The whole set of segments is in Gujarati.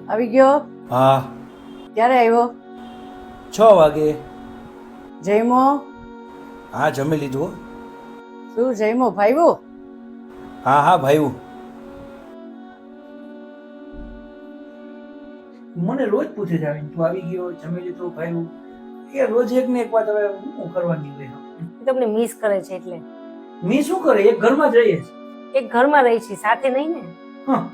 આવી ગયો? હા, ક્યારે આવ્યો? 6 વાગે. જયમો? હા, જમી લીધું હો. શું જયમો ભાઈવું? હા હા ભાઈ. મને રોજ પૂછે છે આવીને, તું આવી ગયો, જમી લીધું ભાઈ? એ રોજ એક ને એક વાત હવે હું કરવાની હોય. તમને મિસ કરે છે એટલે. મેં શું કરે, એક ઘરમાં જ રહીએ છે. એક ઘરમાં રહી છે, સાથે નહીં ને. હા.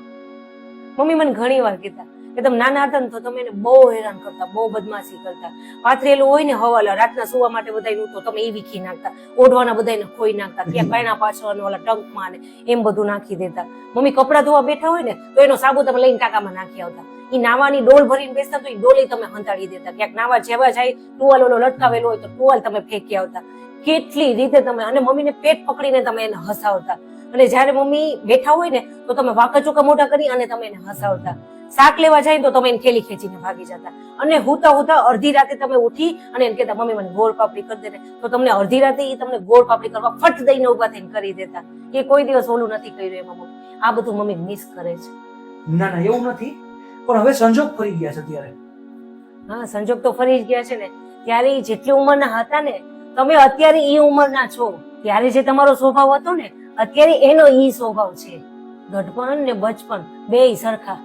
મમ્મી મને ઘણી વાર કીધા કે તમે નાના હતા ને તો તમે એને બહુ હેરાન કરતા, બહુ બદમાશી કરતા. પાથરેલું હોય ને હવાલા રાતના સુવા માટે બધાયનું તો તમે એ વીખી નાખતા, ઓઢવાના બધાયને ખોઈ નાખતા, ત્યાં કાયણા પાછળ ઓલા ટંકમાં ને એમ બધું નાખી દેતા. મમ્મી કપડાં ધોવા બેઠા હોય ને તો એનો સાબુ તમે લઈને ટાંકામાં નાખી આવતા. ઈ નાવાની ડોલ ભરીને બેસતા તો એ ડોલી તમે હંતાડી દેતા. ક્યાંક નાવા જેવા જાય ટુવાલ ઓલો લટકાવેલો હોય તો ટુવાલ તમે ફેંકી આવતા. કેટલી રીતે તમે, અને મમ્મીને પેટ પકડીને તમે એને હસાવતા. અને જયારે મમ્મી બેઠા હોય ને તો તમે વાંકા ચોકા મોઢા કરી અને તમે એને હસાવતા. શાક લેવા જાય તો તમે એને ખેલી ખેંચીને ભાગી જતા. અને હુતા હુતા અડધી રાતે તમે ઉઠી અને એને કહેતા મમ્મી મને ગોળ પાપડી કરી દે ને, તો તમને અડધી રાતે એ તમને ગોળ પાપડી કરવા ફટ દઈને ઉભા થઈને કરી દેતા. એ કોઈ દિવસ ઓલું નથી કર્યું એમાં મમ્મી. આ બધું મમ્મી મિસ કરે છે. ના ના એવું નથી, પણ હવે સંજોગ ફરી ગયા છે અત્યારે. હા, સંજોગ તો ફરી જ ગયા છે ને. ત્યારે ઈ જેટલી ઉંમરના હતા ને, તમે અત્યારે ઈ ઉંમરના છો. ત્યારે જે તમારો સ્વભાવ હતો ને, અત્યારે એનો ઈ સ્વભાવ છે. ગઢપણ ને બચપન બેય સરખા.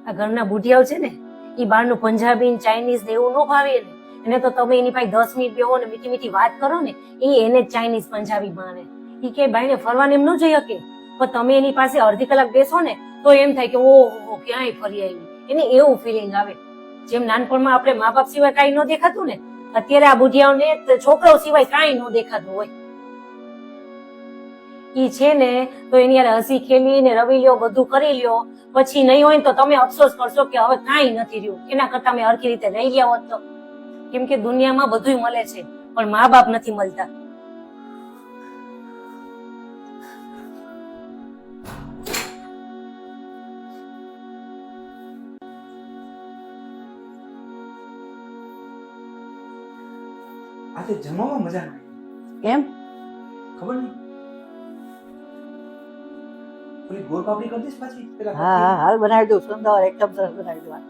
આ ઘરના બુઢિયાઓ છે ને, ઈ બહારનું પંજાબી ચાઇનીઝ ને એવું ન ભાવે ને. એને તો તમે એની પાસે 10 મિનિટ બેહો ને મીઠી મીઠી વાત કરો ને, ઈ એને ચાઇનીઝ પંજાબી માને. ઈ કે ભાઈને ફરવાને એમ ન જઈ શકે, પણ તમે એની પાસે અડધી કલાક બેસો ને તો એમ થાય કે ઓહો ક્યાંય ફરી આવી. એને એવું ફિલિંગ આવે. જેમ નાનપણમાં આપણે મા બાપ સિવાય કાંઈ ન દેખાતું ને, અત્યારે આ બુઢિયાઓને છોકરાઓ સિવાય કાંઈ ન દેખાતું હોય. ઈ છે ને તો એની યાર હસી ખેલી ને રવી લ્યો, બધું કરી લ્યો. પછી નહીં હોય તો તમે અફસોસ કરશો કે હવે કાંઈ નથી રહ્યું. એના કરતા મેં હરખી રીતે રહી ગયા હોત તો. કેમ કે દુનિયામાં બધુંય મળે છે, પણ મા બાપ નથી મળતા. આજે જમવામાં મજા ના આવી. કેમ? ખબર નહીં. ઓલી ગોળ પાપડી કરી દઈશ પાછી પેલા. હા હા હાલ બનાવી દઉં, સુંદર એકદમ સરસ બનાવી દઉં.